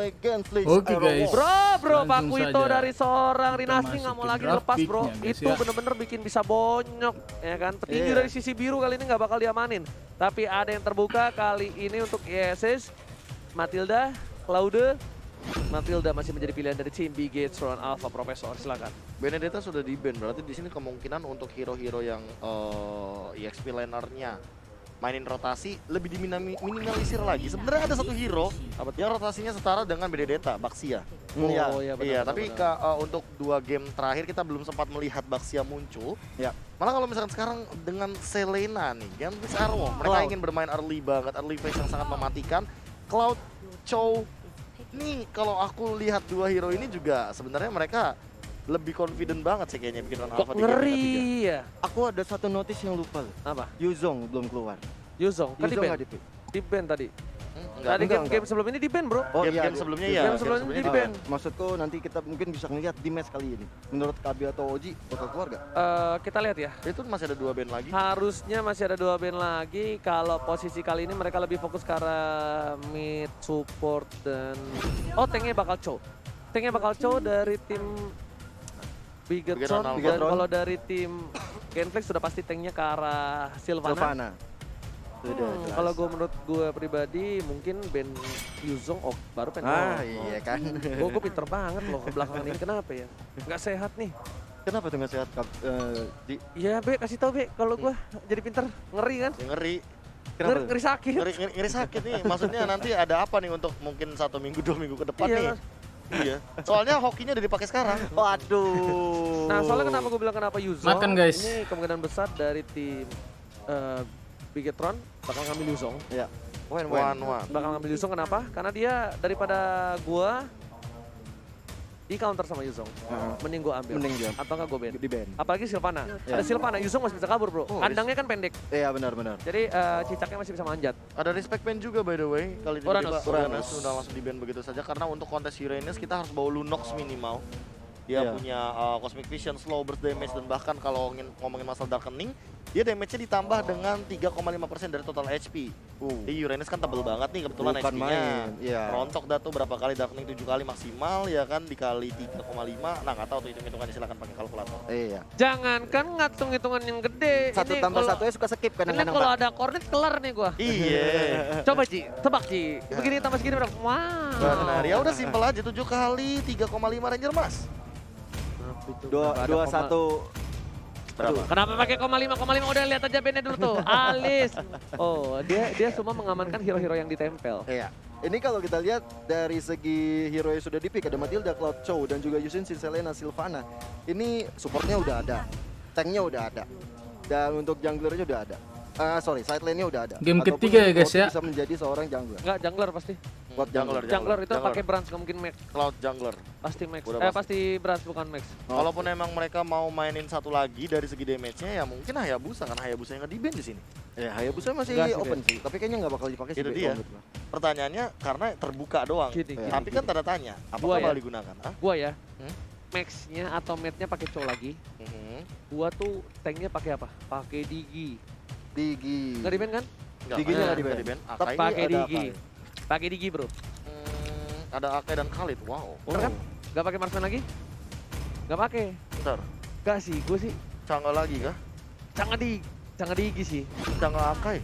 oleh Genflix. Oke, guys. Bro, Pak Langsung Kuito saja dari seorang kita Rinasni nggak mau masukin lagi draft lepas bro. picknya, guys, Itu ya. bener-bener bikin bisa bonyok, ya kan. Petinju Iya. dari sisi biru kali ini nggak bakal diamanin. Tapi ada yang terbuka kali ini untuk ISS. Matilda, Claude. Matilda masih menjadi pilihan dari tim Bigetron Alpha Profesor, silakan. Benedetta sudah di ban, berarti di sini kemungkinan untuk hero-hero yang EXP lanernya mainin rotasi lebih diminimalisir lagi. Sebenarnya ada satu hero yang rotasinya setara dengan Benedetta, Baxia. Iya. iya Iya, tapi untuk 2 game terakhir kita belum sempat melihat Baxia muncul. Ya. Malah kalau misalkan sekarang dengan Selena nih, Genflix Arrow, mereka Cloud. ingin bermain early banget, early phase yang sangat mematikan. Cloud, Chow, nih kalau aku lihat 2 hero ini juga sebenarnya mereka lebih confident banget sih kayaknya bikin run Kok alpha di game yang ketiga. ngeri ya? Aku ada satu notice yang lupa loh. Apa? Yuzong belum keluar. Yuzong, kan di Yuzong ban? nggak di-pick. Di ban tadi. Enggak, Tadi enggak. game sebelum ini di ban bro. Oh game iya, sebelumnya di- ya. game sebelumnya sebelumnya di di ban. Maksudku nanti kita mungkin bisa ngelihat di match kali ini. Menurut Kabi atau Oji bakal keluar gak? Kita lihat ya. Itu masih ada 2 band lagi. Harusnya masih ada 2 band lagi. Kalau posisi kali ini mereka lebih fokus ke arah mid, support, dan... Oh, tanknya bakal Chow. Tanknya bakal Chow dari tim Bigetron. Bigetron Dan Alpha. kalau dari tim Genflix sudah pasti tanknya ke arah Sylvana. Silvana. Sudah jelas. Kalau gue menurut gue pribadi mungkin band Yuzong baru pengen Iya kan. Gue pinter banget loh ke belakangan ini. Kenapa ya? Nggak sehat nih. Kenapa tuh nggak sehat Ji? Iya Be, kasih tau Be. Kalau gue jadi pinter, ngeri kan? Ya, ngeri. Kenapa? Ngeri sakit. Ngeri sakit nih. Maksudnya nanti ada apa nih untuk mungkin 1 minggu 2 minggu ke depan Iya, nih. Mas. Iya. Soalnya hokinya udah dipakai sekarang. Waduh. Nah, soalnya kenapa gue bilang kenapa Yuzong? Makan, guys. Ini kemungkinan besar dari tim Bigetron bakal ngambil Yuzong. Ya. One. Bakal ngambil Yuzong kenapa? Karena dia daripada gua di counter sama Yuzong. Mending gua ambil. Mending dia. Atau enggak gua ban. Di band. Apalagi Sylvana. Ya. Ada Sylvana, Yuzong masih bisa kabur, Bro. Oh, Kandangnya kan pendek. Iya benar. Jadi cicaknya masih bisa manjat. Ada respect ban juga by the way. Kali Uranus. Uranus sudah langsung di ban begitu saja karena untuk kontes Uranus kita harus bawa Lunox minimal. Dia Iya. punya Cosmic Vision, Slow Burst Damage, dan bahkan kalau ngomongin masalah Darkening, dia damage-nya ditambah dengan 3,5% dari total HP. Di Uranus kan tebel banget nih kebetulan Bukan HP-nya. main, iya. Rontok dah tuh berapa kali Darkening 7 kali maksimal ya kan, dikali 3,5. Nah nggak tahu tuh hitung-hitungannya, silakan pakai kalkulator. Iya. Jangankan ngatung hitungan yang gede. Satu Ini tambah kalau- satunya suka skip Ini kadang-kadang kalau Pak. ada cornet kelar nih gua. Iya. Coba Ci, tebak Ci. Begini tambah segini berapa? Wow. Benar, ya udah simpel aja 7 kali 3,5 Ranger Mas. Dua satu. Berapa? Kenapa pakai koma lima udah lihat aja bandnya dulu tuh. Alis. Oh, dia semua mengamankan hero-hero yang ditempel. Iya. Ini kalau kita lihat dari segi hero yang sudah di-pick ada Matilda, Cloud Chow dan juga Yusin, Selena, Sylvana. Ini supportnya udah ada, tanknya udah ada, dan untuk junglernya udah ada. Side lane-nya udah ada. Game Ataupun ketiga ya, guys, Cloud ya. Bisa menjadi seorang jungler. Enggak, jungler pasti. Buat jungler. Jungler itu pakai Brans, nggak mungkin Max. Cloud Jungler. Pasti Max. Udah Pasti Brans bukan Max. Kalaupun emang mereka mau mainin satu lagi dari segi damage-nya ya mungkin Hayabusa, kan Hayabusa yang nge-ban di sini. Ya, Hayabusa masih Enggak sih, open sih, tapi kayaknya nggak bakal dipakai sih. Itu Bek, dia. menurut gua. Pertanyaannya karena terbuka doang. Gini, Iya. Tapi kan tanda tanya, Gua apakah ya. bakal digunakan? Hah? Gua ya. Hmm? Max-nya atau mate-nya pakai Chow lagi. Gua tuh tanknya pakai apa? Pakai Digi. Digi. Nggak di-ban kan? Enggak, Giginya nggak nggak di-ban. Akai. Tapi Pakai ada Digi. Akai. Pakai Digi, Bro. Ada Akai dan Khalid. Wow. Bener kan? Nggak pakai marksman lagi? Nggak pakai. Bentar. Nggak sih, gue sih Cangga lagi kah? jangan Digi sih. Cangga Akai.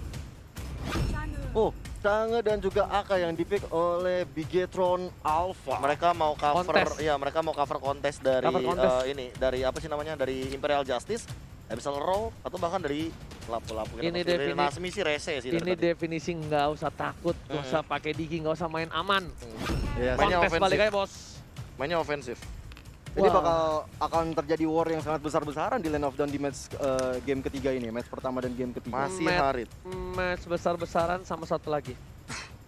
Oh, Change dan juga Aka yang dipick oleh Bigetron Alpha. Mereka mau cover, Kontes. ya mereka mau cover kontes dari Cover kontes. ini, dari apa sih namanya, dari Imperial Justice, Abyssal Row, atau bahkan dari lapu-lapu. Ini dari defini- Nasmi sih rese sih. Ini dari tadi. definisi nggak usah takut, nggak usah pakai Digi, nggak usah main aman. Iya, Mainnya Kontes ofensif. balik aja bos. Mainnya ofensif. Ini Wah. akan terjadi war yang sangat besar-besaran di Land of Dawn di match game ketiga ini, match pertama dan game ketiga. Masih Matt. Harit. Match besar-besaran sama satu lagi.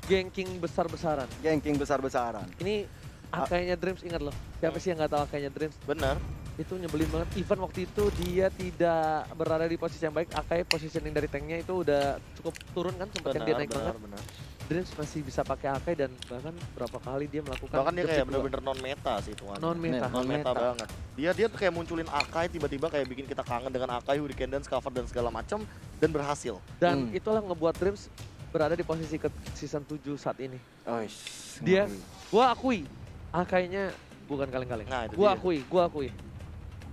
Ganking besar-besaran. Ganking besar-besaran. Ini Akainya Dreams, ingat loh. Siapa sih yang nggak tahu Akainya Dreams? Benar. Itu nyebelin banget. Even waktu itu dia tidak berada di posisi yang baik. Akai positioning dari tanknya itu udah cukup turun kan, sempat yang dia naik banget. Benar. Dreams masih bisa pakai Akai dan bahkan berapa kali dia melakukan Bahkan dia kayak detik dua. bener-bener non meta sih tuan. non meta. Non meta banget. Dia tuh kayak munculin Akai tiba-tiba kayak bikin kita kangen dengan Akai, Hurricane Dance, cover dan segala macam, dan berhasil. Dan itulah ngebuat Dreams berada di posisi ke season 7 saat ini. Oh, Dia Gua akui, kayaknya bukan kaleng-kaleng. Nah, itu Gua dia. akui.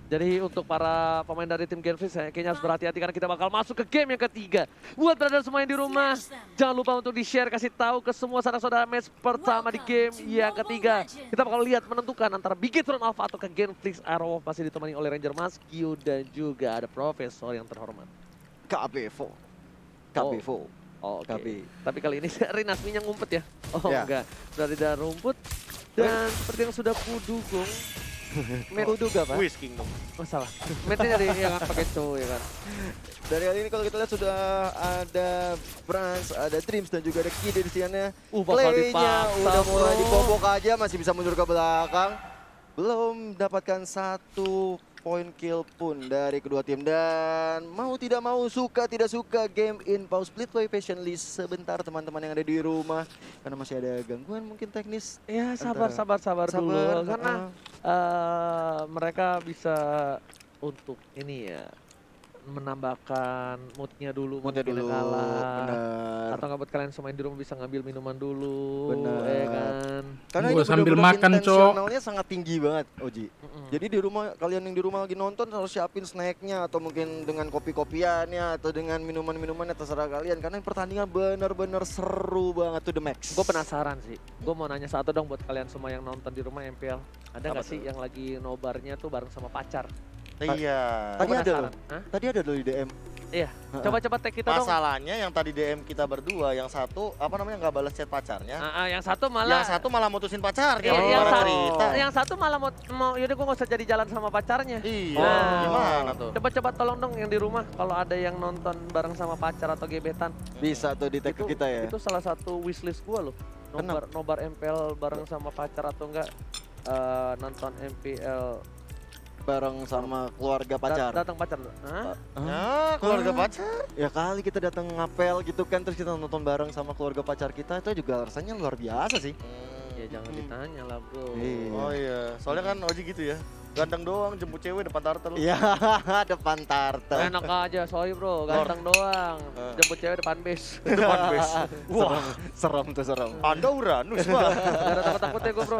Jadi untuk para pemain dari tim Genflix kayaknya harus berhati-hati karena kita bakal masuk ke game yang ketiga. Buat brother semua yang di rumah, jangan lupa untuk di-share, kasih tahu ke semua saudara-saudara match pertama di game yang ketiga. Kita bakal lihat menentukan antara Bigetron Alpha atau ke Genflix Aerowolf, masih ditemani oleh Ranger Mas, Q, dan juga ada Profesor yang terhormat. KB4. KB4. Oh, oke. KB. Tapi kali ini Rinasminya ngumpet ya? Oh Ya. enggak, sudah tidak rumput. Dan seperti yang sudah kudugung, Kuduga, Pak. Wiz Kingdom. masalah. Match-nya dari yang pakai cowok ya kan? Dari kali ini kalau kita lihat sudah ada Brans, ada Dreams dan juga ada Kid di sana. Bakal Play-nya dipaksa, udah mulai bro. dibobok aja, masih bisa mundur ke belakang. Belum dapatkan 1 poin kill pun dari kedua tim. Dan mau tidak mau, suka tidak suka, game in pause split play patiently sebentar teman-teman yang ada di rumah. Karena masih ada gangguan mungkin teknis. Ya sabar dulu karena mereka bisa untuk ini ya menambahkan moodnya dulu, Moodnya mungkin dulu, kalah. benar. Atau nggak buat kalian semua yang di rumah bisa ngambil minuman dulu, Benar. ya kan? Karena Gua ini sambil benar-benar makan, Cok. intensionalnya sangat tinggi banget, Oji. Mm-mm. Jadi di rumah, kalian yang di rumah lagi nonton harus siapin snacknya atau mungkin dengan kopi-kopiannya atau dengan minuman-minumannya, terserah kalian. Karena pertandingan benar-benar seru banget tuh the max. Gue penasaran sih, gue mau nanya satu dong buat kalian semua yang nonton di rumah MPL. Ada Apa nggak sih tuh? yang lagi nobarnya tuh bareng sama pacar? Iya. Tadi Gua ada penasaran. loh. Hah? Tadi ada loh di DM. Iya, Heeh. coba-coba tag kita dong. Masalahnya yang tadi DM kita berdua, yang satu apa namanya nggak balas chat pacarnya, Yang satu malah yang satu malah mutusin pacarnya. Iya, baru yang, malah satu, cerita. yang satu malah mau yaudah gue gak usah jadi jalan sama pacarnya. Iya, Nah, gimana tuh? Coba-coba tolong dong yang di rumah kalau ada yang nonton bareng sama pacar atau gebetan. Bisa tuh di tag ke kita ya. Itu salah satu wishlist gue loh. Nobar MPL bareng sama pacar atau enggak nonton MPL Bareng sama keluarga pacar. datang pacar. Hah? Ya, keluarga pacar. Ya kali kita datang ngapel gitu kan, terus kita nonton bareng sama keluarga pacar kita, itu juga rasanya luar biasa sih. Ya jangan ditanya lah bro. Iya. Oh iya, soalnya kan Oji gitu ya. Ganteng doang jemput cewek depan turtle. Iya, depan tartel. Enak aja, sorry bro, ganteng doang. Jemput cewek depan base. Depan base. Wah, Serem tuh, serem. Anda Uranus, Pak. Gak ada takut-takutnya gue bro.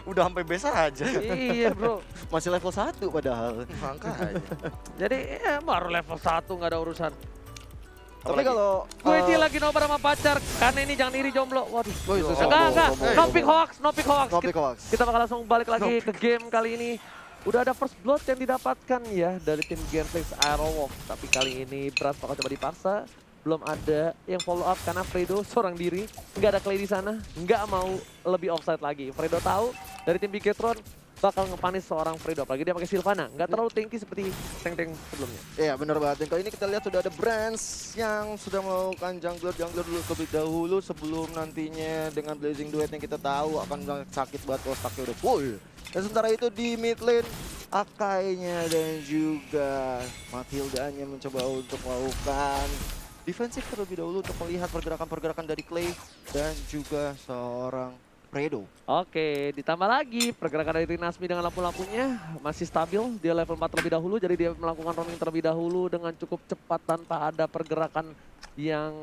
Udah sampai base aja. Iya bro. Masih level 1 padahal. Makanya. Jadi ya baru level 1 nggak ada urusan. Tapi kalau Gue ini lagi nobar sama pacar, karena ini jangan iri jomblo. Waduh. Oh, itu Enggak. sombong. No pick hoax, no pick hoax. Topik hoax. Kita bakal langsung balik lagi ke game kali ini. Udah ada first blood yang didapatkan ya dari tim Genflix Aerowolf. Tapi kali ini Brass bakal coba dipaksa. Belum ada yang follow up karena Fredo seorang diri. Nggak ada Clay di sana. Nggak mau lebih offside lagi. Fredo tahu dari tim Bigetron bakal ngepanis seorang Fredo. Apalagi dia pakai Sylvana. Nggak terlalu tanky seperti tank-tank sebelumnya. Iya benar banget. Dan kali ini kita lihat sudah ada Brands yang sudah melakukan jungler dulu terlebih dahulu sebelum nantinya dengan Blazing Duet yang kita tahu akan sakit banget kalau stacknya udah full. Dan sementara itu di mid lane Akainya dan juga Matildanya mencoba untuk melakukan defensif terlebih dahulu untuk melihat pergerakan-pergerakan dari Clay dan juga seorang Fredo. Oke, ditambah lagi pergerakan dari Rinasmi dengan lampu-lampunya masih stabil. Dia level 4 terlebih dahulu, jadi dia melakukan roaming terlebih dahulu dengan cukup cepat tanpa ada pergerakan yang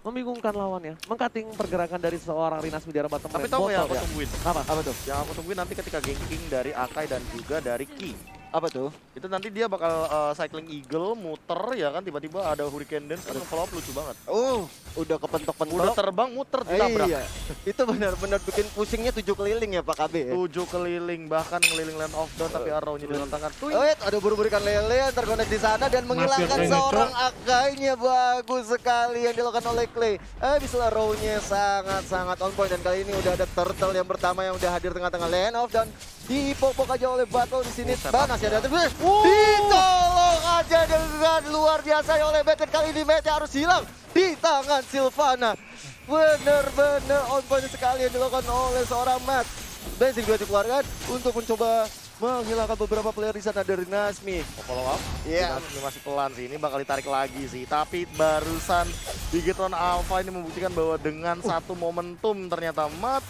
membingungkan lawannya. Mengkating pergerakan dari seorang Rinasmi di arah bottom Tapi lane. tau yang Botol aku ya. tungguin? Apa tuh? Yang aku tungguin nanti ketika ganking dari Akai dan juga dari Ki. Apa tuh? Itu nanti dia bakal cycling eagle, muter ya kan, tiba-tiba ada hurricane dance kan follow up lucu banget. Oh, udah kepentok-pentok. Udah terbang muter ditabrak. Iya, itu benar-benar bikin pusingnya 7 keliling ya Pak KB ya? 7 keliling, bahkan ngeliling land of down tapi arrow-nya di tangan. Oh, ada buru-burikan lele yang terkonek di sana dan menghilangkan Mampir, seorang Akainya. Bagus sekali yang dilakukan oleh Clay. Bisa row-nya sangat-sangat on point dan kali ini udah ada turtle yang pertama yang udah hadir tengah-tengah land of dan dipopok aja oleh Battle di sini. Masih ada terus. Ditolong aja dengan luar biasa oleh Matt. Kali ini Matt harus hilang di tangan Sylvana. Bener-bener on point sekali yang dilakukan oleh seorang Matt. Basic juga dikeluarkan untuk mencoba menghilangkan beberapa player di sana dari Nasmi. Follow up. Iya. Ini masih pelan sih, ini bakal ditarik lagi sih. Tapi barusan Bigetron Alpha ini membuktikan bahwa dengan satu momentum ternyata Mat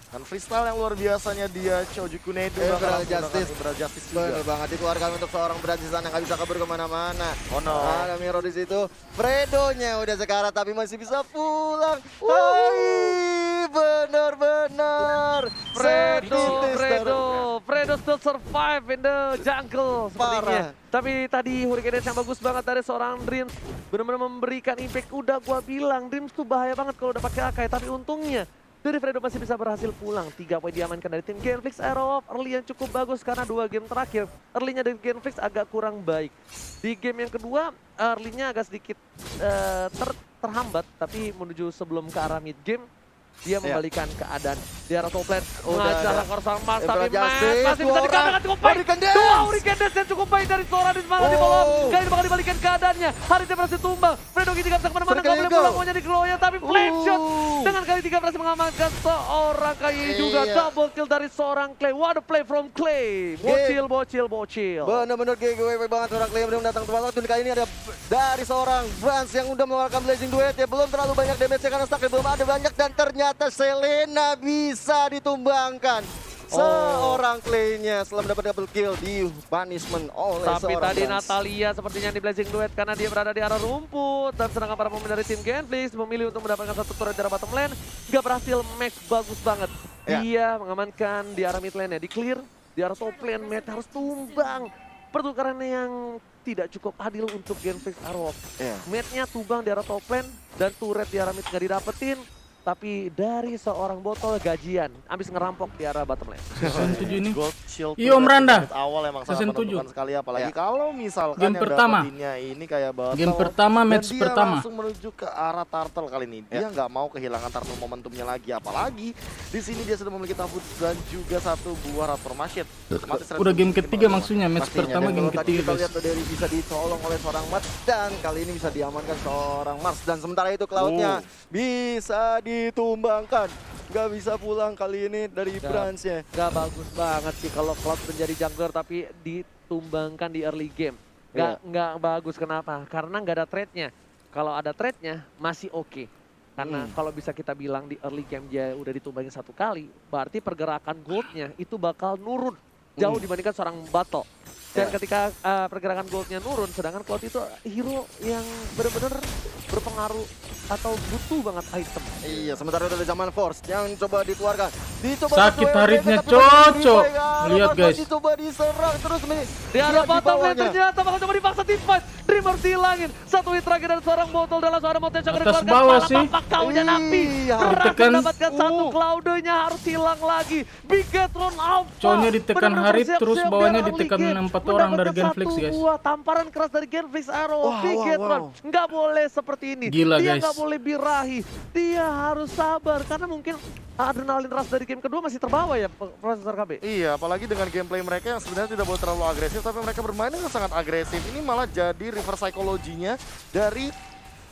dan freestyle yang luar biasanya dia Chojuku Nedo Emerald Justice. Emerald Justice juga. Bener banget dikeluarkan untuk seorang berada di sana, nggak bisa kabur kemana-mana. Oh no. Ada Miro di situ. Fredonya udah sekarat tapi masih bisa pulang. Hai, benar-benar Fredo still survive in the jungle sepertinya. Tapi tadi Hurricane Dance yang bagus banget dari seorang Dreams. Benar-benar memberikan impact. Udah gua bilang Dreams tuh bahaya banget kalau udah pakai Akai. Tapi untungnya dari Fredo masih bisa berhasil pulang. 3 poin diamankan dari tim Genflix. Aero of early yang cukup bagus karena 2 game terakhir early-nya dari Genflix agak kurang baik. Di game yang kedua early-nya agak sedikit terhambat, tapi menuju sebelum ke arah mid game dia membalikan keadaan di arah top lane. Mengajar langkah sang Mars, tapi Matt masih bisa dikatakan cukup baik. 2 Hurricane Dance yang cukup baik dari seorang di malah di bawah. Kali ini bakal dibalikan keadaannya. Haritnya berhasil tumbang. Fredo Kitty gak bisa kemana-mana, gak boleh pulang maunya di Glow-nya, tapi flame shot dengan kali 3 berhasil mengamankan seorang Kai juga. Double kill dari seorang Clay. What a play from Clay. Bocil. Benar-benar GGWP banget seorang Clay yang datang tepat waktu. Kali ini ada dari seorang Vance yang udah mengeluarkan Blazing Duet. Ya belum terlalu banyak damage-nya karena stack belum ada banyak, dan ternyata Selena bisa ditumbangkan. Seorang Clay-nya setelah mendapat double kill di punishment oleh tapi seorang tadi Vance. Natalia sepertinya di Blazing Duet karena dia berada di arah rumput, dan sedangkan para pemain dari tim Genflix memilih untuk mendapatkan satu turret di arah bottom lane. Gak berhasil, Max bagus banget. Dia mengamankan di arah mid lane-nya, di clear di arah top lane. Matt harus tumbang. Pertukaran yang tidak cukup adil untuk Genflix Arrow. Matt-nya tumbang di arah top lane dan turret di arah mid gak didapetin. Tapi dari seorang botol gajian habis ngerampok di arah bottom lane. Season 7 ini. Gold Shield Iya, Om Randa. awal emang sangat Season menentukan 7. sekali, apalagi kalau misalkan Game yang pertama. dapetinnya ini kayak Battle. Game pertama, match dan dia pertama. langsung menuju ke arah Turtle kali ini. Dia nggak mau kehilangan Turtle momentumnya lagi, apalagi di sini dia sudah memiliki Tafut dan juga 1 buah Raptor Machete. Udah game ketiga maksudnya, match Pastinya, pertama dan game kalau tadi ketiga kita guys. lihat dari bisa ditolong oleh seorang Matt, dan kali ini bisa diamankan seorang Mars, dan sementara itu Cloud-nya bisa ditumbangkan. Gak bisa pulang kali ini dari Brans-nya. Gak bagus banget sih kalau Cloud menjadi jungler tapi ditumbangkan di early game. Gak bagus, kenapa? Karena gak ada trade-nya. Kalau ada trade-nya masih oke. Karena kalau bisa kita bilang di early game dia udah ditumbangin 1 kali, berarti pergerakan gold-nya itu bakal nurun jauh dibandingkan seorang battle. Dan ketika pergerakan gold-nya nurun, sedangkan Cloud itu hero yang benar-benar berpengaruh atau butuh banget item. Iya, sementara itu ada zaman Force yang coba dikeluarkan. Sakit haritnya, cocok. Lihat guys. Dicoba diserang terus Di arah bottom lane ternyata bakal coba dipaksa teamfight. Dream harus dihilangin. 1 hit terakhir dari seorang botol dalam seorang motor yang Atas bawah sih. Kaunya napi. Ditekan. Mendapatkan 1 Cloud-nya harus hilang lagi. Bigetron Alpha. Cowoknya ditekan Benar-benar Harit, bersiap-siap terus di bawahnya early ditekan game. 4 orang dari Mendapatkan Genflix, guys. 1 buah tamparan keras dari Genflix Arrow. Bigetron nggak boleh seperti ini. Gila, Dia guys. nggak boleh birahi. Dia harus sabar karena mungkin adrenalin rush dari game kedua masih terbawa ya, Profesor KB. Iya, apalagi dengan gameplay mereka yang sebenarnya tidak boleh terlalu agresif, tapi mereka bermain dengan sangat agresif. Ini malah jadi reverse psychology-nya dari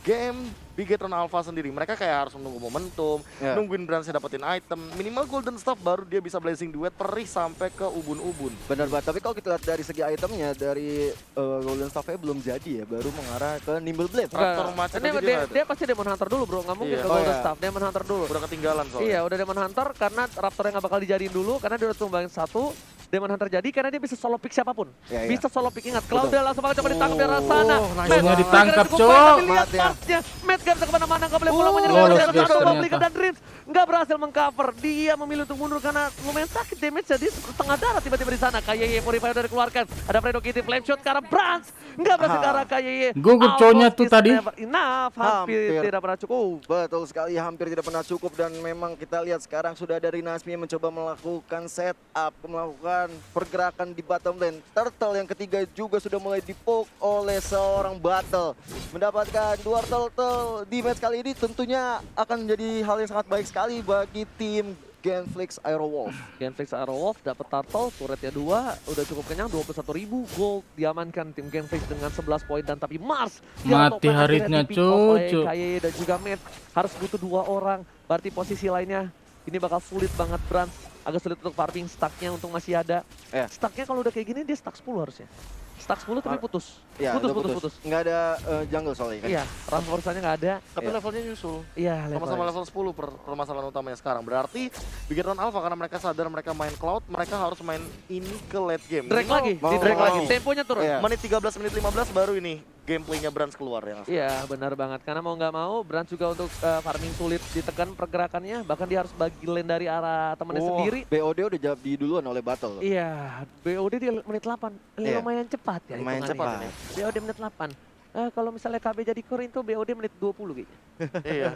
game Bigetron Alpha sendiri. Mereka kayak harus menunggu momentum, nungguin Brans dapetin item, minimal golden staff baru dia bisa blazing duet perih sampai ke ubun-ubun. Benar banget, tapi kalau kita lihat dari segi itemnya, dari Golden Staff-nya belum jadi ya, baru mengarah ke Nimble Blade. Raptor Machete Ini aja dia nggak ada. dia pasti Demon Hunter dulu bro, nggak mungkin Iya. ke Oh, Golden iya. Staff. Demon Hunter dulu. Udah ketinggalan soalnya. Iya, udah Demon Hunter karena Raptor yang nggak bakal dijadiin dulu karena dia udah tumbangin 1. Demon Hunter jadi karena dia bisa solo pick siapapun. Iya, iya. Bisa solo pick, ingat. Cloud udah langsung bakal coba ditangkap dari arah sana. Akhirnya ditangkap, cukup Cok. baik, tapi lihat Mati ya. Marsnya. Matt gak bisa kemana-mana, gak boleh pulang Lolos, menyerang. guys, ternyata. Dan Dreams nggak berhasil mengcover. Dia memilih untuk mundur karena lumayan sakit damage jadi setengah darah tiba-tiba di sana. KYY Purify udah dikeluarkan. Ada Fredo Kitty flame shot ke arah Brans. Nggak berhasil ke arah KYY. Gugup cowoknya tuh Almost tadi. is never enough. Hampir Hampir. tidak pernah cukup. Betul sekali, hampir tidak pernah cukup, dan memang kita lihat sekarang sudah dari Nasmi yang mencoba melakukan setup, melakukan pergerakan di bottom lane. Turtle yang ketiga juga sudah mulai dipoke oleh seorang Battle. Mendapatkan 2 turtle di match kali ini tentunya akan menjadi hal yang sangat baik sekali bagi tim Genflix Aerowolf. Genflix Aerowolf dapat turtle, turretnya 2, udah cukup kenyang, 21.000 gold diamankan tim Genflix dengan 11 poin, dan tapi Mars di arah top Mati lane Haritnya, akhirnya di-pick off oleh cucu. KYY dan juga Matt. Harus butuh 2 orang, berarti posisi lainnya ini bakal sulit banget. Brans agak sulit untuk farming, stacknya untung masih ada. Stacknya kalau udah kayak gini dia stack 10 harusnya. Stack 10 tapi putus. Ya, Putus. Nggak ada jungle soalnya kan? Iya, reinforce-nya nggak ada. Tapi levelnya nyusul. Iya, Sama-sama level 10 permasalahan utamanya sekarang. Berarti Bigetron Alpha karena mereka sadar mereka main Cloud, mereka harus main ini ke late game. Drag Minimal lagi, mau- di drag mau. lagi. Temponya turun. Iya. Menit 13, menit 15 baru ini gameplaynya Brans keluar ya. Iya benar banget, karena mau nggak mau Brand juga untuk farming sulit ditekan pergerakannya, bahkan dia harus bagi lane dari arah temannya sendiri. BOD udah jadi duluan oleh Battle. Iya, BOD di menit 8, Iya. lumayan cepat ya. Lumayan hitungannya. cepat. BOD menit 8. Kalau misalnya KB jadi core itu BOD menit 20 kayaknya. Iya.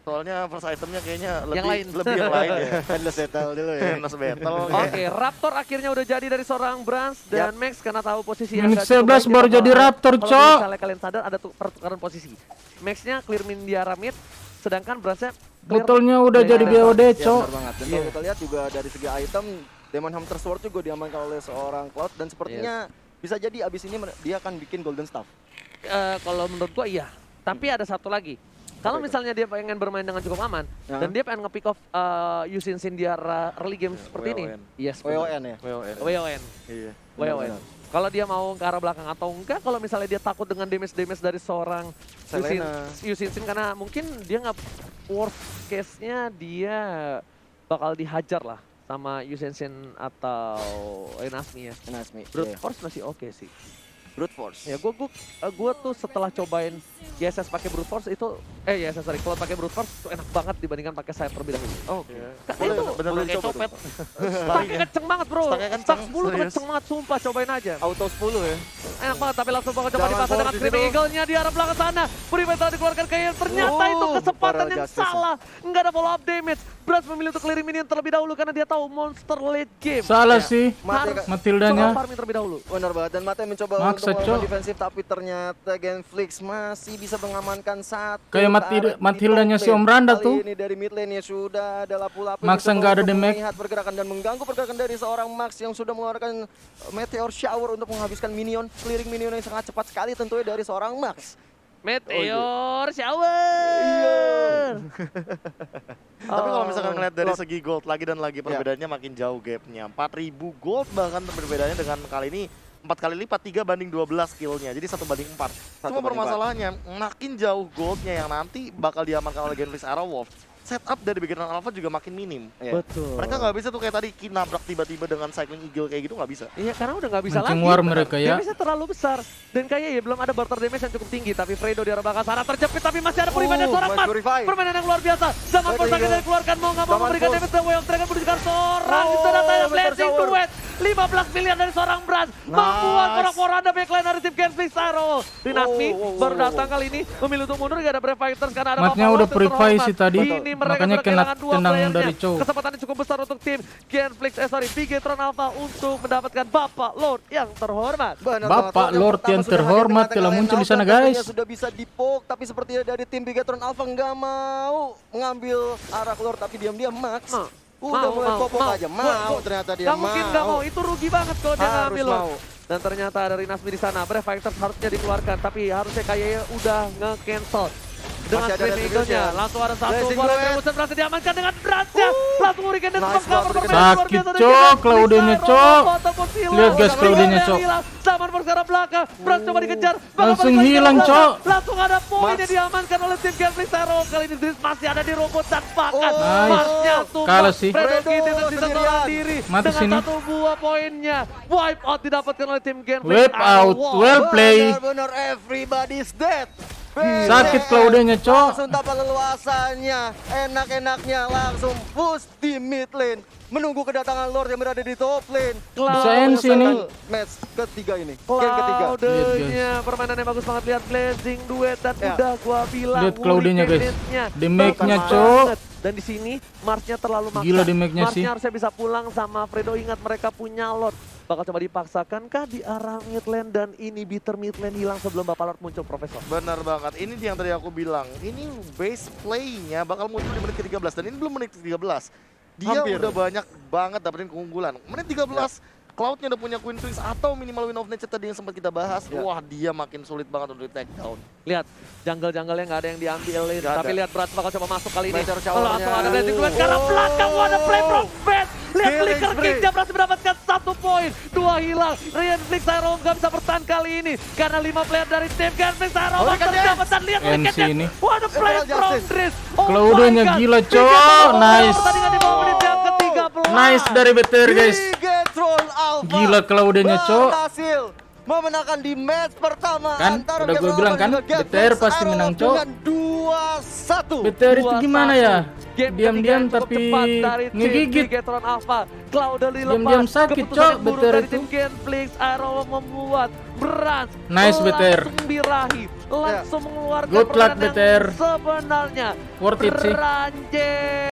Soalnya first itemnya kayaknya lebih Yang lain. lebih yang lain ya. Endless battle dulu ya. Endless battle. Oke, Raptor akhirnya udah jadi dari seorang Brans dan Max karena tahu posisi yang Menit nggak cukup 11 baik, baru kita jadi bakal- Raptor, kalau Cok. misalnya kalian sadar ada pertukaran posisi. Max-nya clear min di arah mid, sedangkan Brans-nya clear Botolnya udah lane jadi arah BOD, Ya, Cok. benar banget. Dan Iya. kalau kita lihat juga dari segi item, Demon Hunter Sword juga diamankan oleh seorang Cloud dan sepertinya bisa jadi abis ini dia akan bikin Golden Staff. Kalau menurut gua iya. Tapi ada satu lagi. Kalau Apa itu? misalnya dia pengen bermain dengan cukup aman Ya. dan dia pengen nge-pick off Yusin Sin di arah early game seperti ini. WON. Yes. benar. WON ya? WON. Iya. WON. Benar-benar. Kalau dia mau ke arah belakang atau enggak, kalau misalnya dia takut dengan damage dari seorang Selena. Yusin Sin karena mungkin dia nggak worst case-nya dia bakal dihajar lah sama Yusin Sin atau Inazmi ya. Inazmi. Brute Iya. Force masih oke sih. Brute Force. Ya gua tuh setelah cobain YSS pakai Brute Force itu YSS sorry, kalau pakai Brute Force itu enak banget dibandingkan pakai Cypher terlebih dahulu. Oke. Boleh, Itu bener boleh kayak coba copet. Stacknya kenceng banget bro. Stacknya kenceng, Stack 10 tuh serius. kenceng banget sumpah, cobain aja. Auto 10 ya. Enak banget, tapi langsung bakal coba Jangan dipasang dengan force di Screaming situ. Eagle-nya di arah belakang sana. Private dikeluarkan kayak ternyata Oh, itu kesempatan Barrel yang Justice. salah. Nggak ada follow up damage. Brans memilih untuk clearing minion terlebih dahulu karena dia tahu monster late game. Salah Ya. sih Harus Matildanya. coba farming terlebih dahulu. Benar banget, dan Mate mencoba Maksa, untuk Cok. melakukan defensif tapi ternyata Genflix masih bisa mengamankan satu. Kayak Matildanya si Om Randa tuh. Kali ini dari mid lane ya sudah ada lapu-lapu Maksa yang nggak ada mencoba untuk damage. melihat pergerakan dan mengganggu pergerakan dari seorang Max yang sudah mengeluarkan Meteor Shower untuk menghabiskan minion, clearing minion yang sangat cepat sekali tentunya dari seorang Max. Meteor shower. Tapi kalau misalkan ngeliat dari Cloud. segi gold lagi dan lagi perbedaannya makin jauh gapnya. 4.000 gold bahkan perbedaannya dengan kali ini 4 kali lipat 3 banding 12 skillnya. Jadi 1 banding 4. Cuma banding permasalahannya makin jauh goldnya yang nanti bakal diamankan oleh Genflix Arrowwolf. Setup dari Beginner Alpha juga makin minim. Iya. Betul. Mereka nggak bisa tuh kayak tadi nabrak tiba-tiba dengan cycling eagle kayak gitu nggak bisa. Iya karena udah nggak bisa Mancing lagi. war mereka ya. Damage-nya terlalu besar. Dan kayaknya ya belum ada barter damage yang cukup tinggi. Tapi Fredo di arah belakang sana terjepit. Tapi masih ada peribadi seorang Mas Mas. Purify. Permainan yang luar biasa. Zaman Fighting Force akhirnya Eagle. dikeluarkan. Mau nggak mau Zaman memberikan Force. damage. The Way of Dragon menunjukkan seorang. Oh, Di sana ada Meteor blessing Shower. duet. 15 miliar dari seorang Brans. Membuat porak-poranda backline dari tim Genflix Arrow. Rinasmi baru datang kali ini. Memilih untuk mundur. Gak ada Brave Fighters karena ada Matnya Bapak udah Lord yang Purify terhormat. sih tadi. Ini mereka Makanya sudah kena kehilangan dua tendang playernya. dari Chow. Kesempatannya cukup besar untuk tim Bigetron Alpha untuk mendapatkan Bapak Lord yang terhormat. Benar Bapak banget. Lord Pertama yang sudah hadir terhormat dengan telah Talent muncul di Out sana, dan tentunya guys. Sudah bisa dipok, tapi sepertinya dari tim Bigetron Alpha nggak mau mengambil arah keluar, tapi diam-diam Max. Udah mulai popok aja, mau ternyata dia Gak mungkin gak mau, itu rugi banget kalau dia Harus ngambil mau. loh. Dan ternyata ada Rinasmi di sana, Brave Fighters harusnya dikeluarkan, tapi harusnya kayaknya udah nge-cancel. Dengan Masih ada Screaming Retribution. Eagle-nya, langsung ada satu Blazing bola Duet. Retribution berhasil diamankan dengan Brans-nya. Langsung Hurricane dan Nice cover banget, permainan Sakit, luar biasa dari Cok, Genflix Claudia-nya, Arrow. Cok. Ataupun Silas. Lihat, guys, Sama Claudia-nya, yang Cok. hilang. Zaman Force ke arah belakang, Brans coba dikejar. bakal Langsung balik lagi ke hilang, belakang. Cok. Langsung ada poin Mas. yang diamankan oleh tim Genflix Arrow. Kali ini Driz masih ada di robot dan bahkan Oh. Nice. Masnya tumbang. Kalah sih. Fredo Fredo Kitty tersisa sendirian. seorang diri Mati dengan sini. satu buah poinnya. Wipe out didapatkan oleh tim Genflix Wipe out. Arrow. Well play. Benar-benar everybody's dead. Sakit Claudianya, Cok. Langsung tanpa leluasannya, enak-enaknya langsung push di mid lane. Menunggu kedatangan Lord yang berada di top lane. Bisa Cloud- NC nih. Match ketiga ini. Game ketiga. Cloudenya permainannya bagus banget, lihat Blazing duet dan Ya. udah gua bilang Lihat Claudenya, guys. Hurricane-nya Damage-nya, bagus Cok. banget. Dan di sini Marsnya terlalu maksa. Gila damage-nya sih. Marsnya harusnya bisa pulang sama Fredo, ingat mereka punya Lord. Bakal coba dipaksakan di arah mid lane dan ini bitter mid lane hilang sebelum Bapak Lord muncul, Profesor. Benar banget. Ini yang tadi aku bilang. Ini base play-nya bakal muncul di menit ke-13 dan ini belum menit ke-13. Dia Hampir. udah banyak banget dapetin keunggulan. Menit 13 Cloud-nya udah punya Queen Twins atau minimal Win of Nature tadi yang sempat kita bahas. Ya. Wah, dia makin sulit banget untuk di take down. Lihat, jungle-jungle-nya nggak ada yang diambilin. Nggak Tapi ada. lihat Brad bakal coba masuk kali ini. Meteor shower-nya. Langsung ada Blazing duet karena belakang ada play from bed. Lihat Killing flicker spree. kick, dia berhasil mendapatkan 1 poin. 2 hilang. Ryan Flix Arrow nggak bisa bertahan kali ini. Karena 5 player dari tim Genflix Arrow Hurricane terdapat. Dan lihat NC Hurricane-nya. ini. Wah, ada play Emerald from Justice. Driz. Oh Claudianya my God. gila, Bikin Cok. satu Nice. pertandingan di bawah menit yang ke-13. Nice dari BTR, guys. Bigetron Alpha Gila Claudianya, Cok. berhasil memenangkan di match pertama Kan, antara udah gue bilang kan, BTR pasti menang, Cok. dengan 2-1. BTR itu gimana ya? Game Diam-diam ketiga yang cukup tapi cepat dari tim ngegigit. Bigetron Alpha. Cloudly Diam-diam lepas. sakit, Keputusan Cok, yang buruk BTR dari itu. tim Genflix. Aero membuat Brans Nice, BTR. langsung birahi, langsung mengeluarkan Good luck, permainan yang BTR. sebenarnya. Worth it sih. Prancis